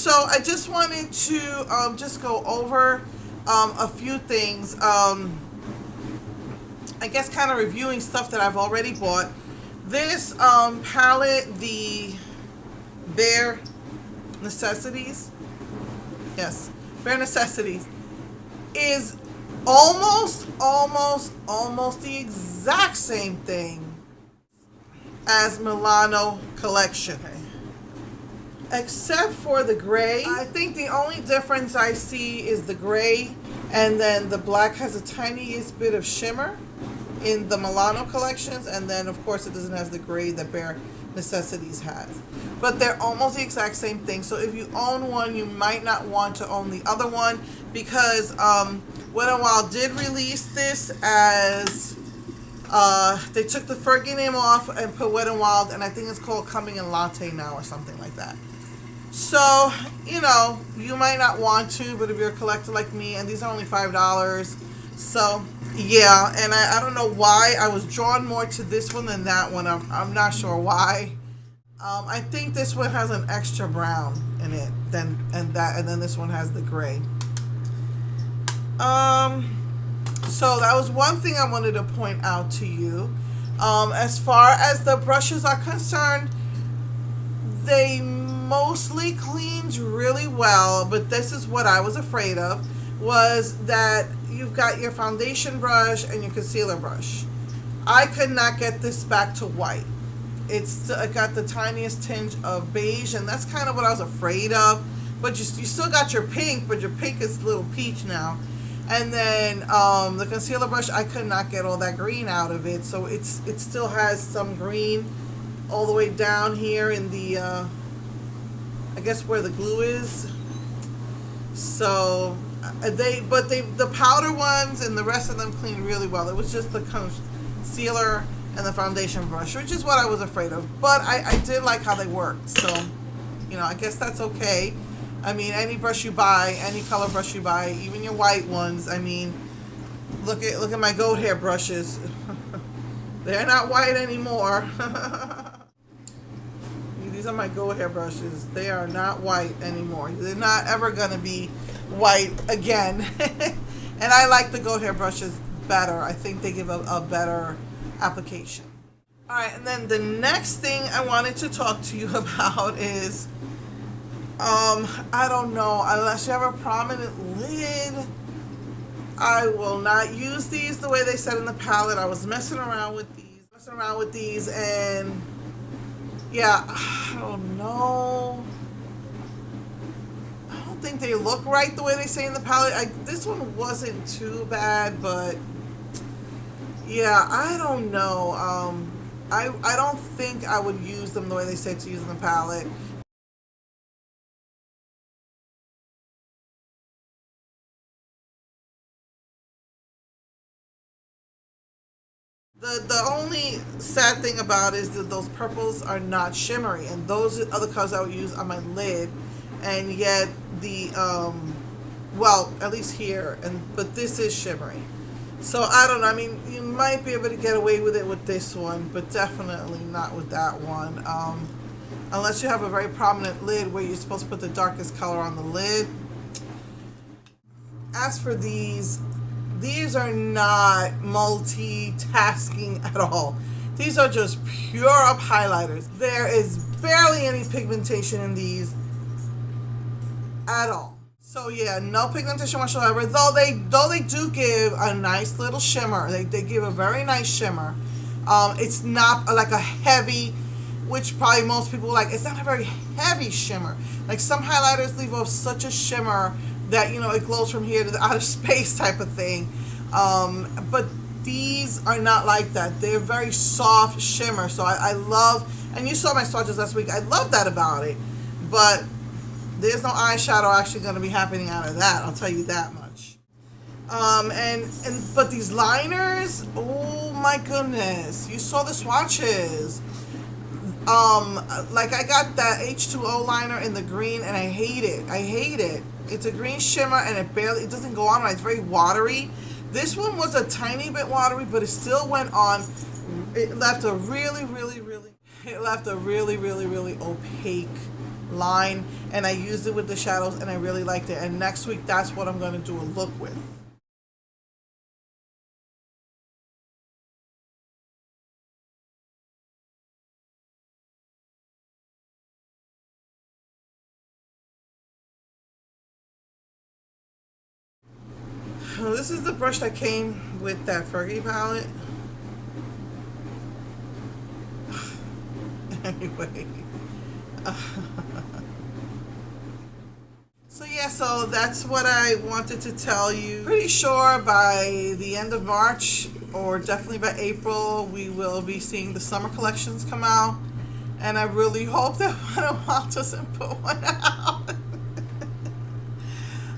So I just wanted to just go over a few things. I guess kind of reviewing stuff that I've already bought. This palette, the Bare Necessities, yes, Bare Necessities, is almost the exact same thing as Milano Collection, except for the gray. I think the only difference I see is the gray, and then the black has the tiniest bit of shimmer in the Milano collections, and then of course it doesn't have the gray that Bare Necessities has. But they're almost the exact same thing. So if you own one, you might not want to own the other one, because Wet n Wild did release this as they took the Fergie name off and put Wet n Wild, and I think it's called Coming in Latte now or something like that. So, you know, you might not want to, but if you're a collector like me, and these are only $5, so yeah. And I don't know why I was drawn more to this one than that one. I'm not sure why. I think this one has an extra brown in it and then this one has the gray. So that was one thing I wanted to point out to you. As far as the brushes are concerned, they mostly cleaned really well, but this is what I was afraid of, was that you've got your foundation brush and your concealer brush. I could not get this back to white. It's got the tiniest tinge of beige, and that's kind of what I was afraid of. But you still got your pink, but your pink is a little peach now. And then the concealer brush, I could not get all that green out of it, so it still has some green all the way down here in the I guess where the glue is. So the powder ones and the rest of them cleaned really well. It was just the concealer and the foundation brush, which is what I was afraid of. But I did like how they worked, so you know, I guess that's okay. I mean, any brush you buy, any color brush you buy, even your white ones. I mean, look at my goat hair brushes. They're not white anymore. These are my goat hair brushes. They are not white anymore. They're not ever gonna be white again. And I like the goat hair brushes better. I think they give a better application. All right, and then the next thing I wanted to talk to you about is I don't know, unless you have a prominent lid, I will not use these the way they said in the palette. I was messing around with these, and yeah, I don't know. I don't think they look right the way they say in the palette. This one wasn't too bad, but yeah, I don't know. I don't think I would use them the way they say to use in the palette. The only sad thing about it is that those purples are not shimmery, and those are the colors I would use on my lid, and yet the well, at least here, but this is shimmery. So I don't know. I mean, you might be able to get away with it with this one, but definitely not with that one. Unless you have a very prominent lid where you're supposed to put the darkest color on the lid. As for these are not multitasking at all. These are just pure up highlighters. There is barely any pigmentation in these at all. So yeah, no pigmentation whatsoever. Though they do give a nice little shimmer. They give a very nice shimmer. It's not like a heavy, which probably most people like. It's not a very heavy shimmer. Like some highlighters leave off such a shimmer that, you know, it glows from here to the outer space type of thing. But these are not like that. They're very soft shimmer. So I love, and you saw my swatches last week. I love that about it. But there's no eyeshadow actually going to be happening out of that. I'll tell you that much. But these liners, oh my goodness. You saw the swatches. Like I got that H2O liner in the green, and I hate it. It's a green shimmer, and it doesn't go on right. It's very watery. This one was a tiny bit watery, but it still went on. It left a really opaque line, and I used it with the shadows and I really liked it. And next week, that's what I'm going to do a look with. This is the brush that came with that Fergie palette. Anyway. So yeah, so that's what I wanted to tell you. Pretty sure by the end of March, or definitely by April, we will be seeing the summer collections come out. And I really hope that Wet doesn't put one out.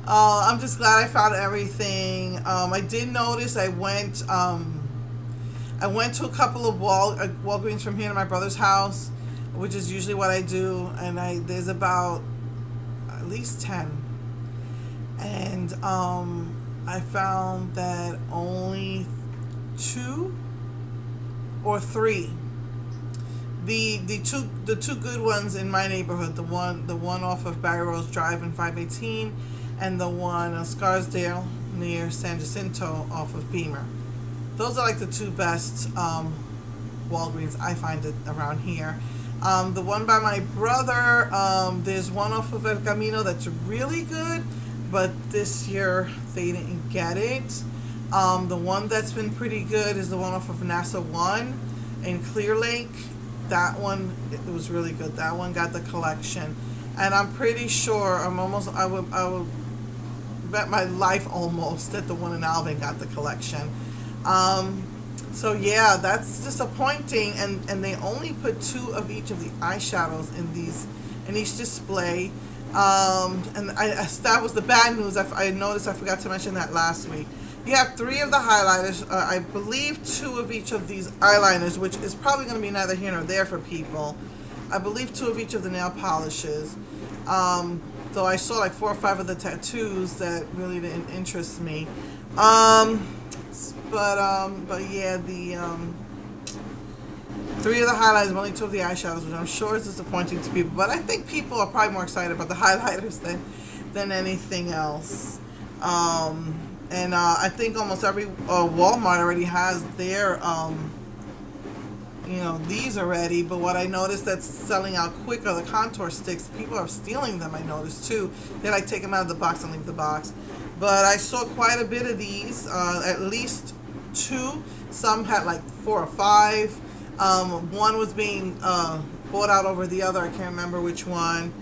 I'm just glad I found everything. I did notice I went to a couple of Walgreens from here to my brother's house, which is usually what I do, and there's about at least 10, and I found that only 2 or 3, the two good ones in my neighborhood, the one off of Barry Rose Drive in 518, and the one on Scarsdale near San Jacinto off of Beamer. Those are like the 2 best Walgreens I find it around here. The one by my brother, there's one off of El Camino that's really good, but this year they didn't get it. The one that's been pretty good is the one off of NASA 1 in Clear Lake. That one, it was really good. That one got the collection, and I'm pretty sure, I would bet my life almost that the one in Alvin got the collection. So yeah, that's disappointing, and they only put 2 of each of the eyeshadows in each display. And that was the bad news. I noticed I forgot to mention that last week. You have 3 of the highlighters, I believe 2 of each of these eyeliners, which is probably going to be neither here nor there for people. I believe 2 of each of the nail polishes. Though I saw like 4 or 5 of the tattoos that really didn't interest me. But yeah, the 3 of the highlighters, only 2 of the eyeshadows, which I'm sure is disappointing to people. But I think people are probably more excited about the highlighters than anything else. And I think almost every Walmart already has their these already. But what I noticed that's selling out quick are the contour sticks. People are stealing them, I noticed too. They like take them out of the box and leave the box. But I saw quite a bit of these, at least 2. Some had like 4 or 5. One was being bought out over the other. I can't remember which one.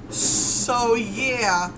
So yeah.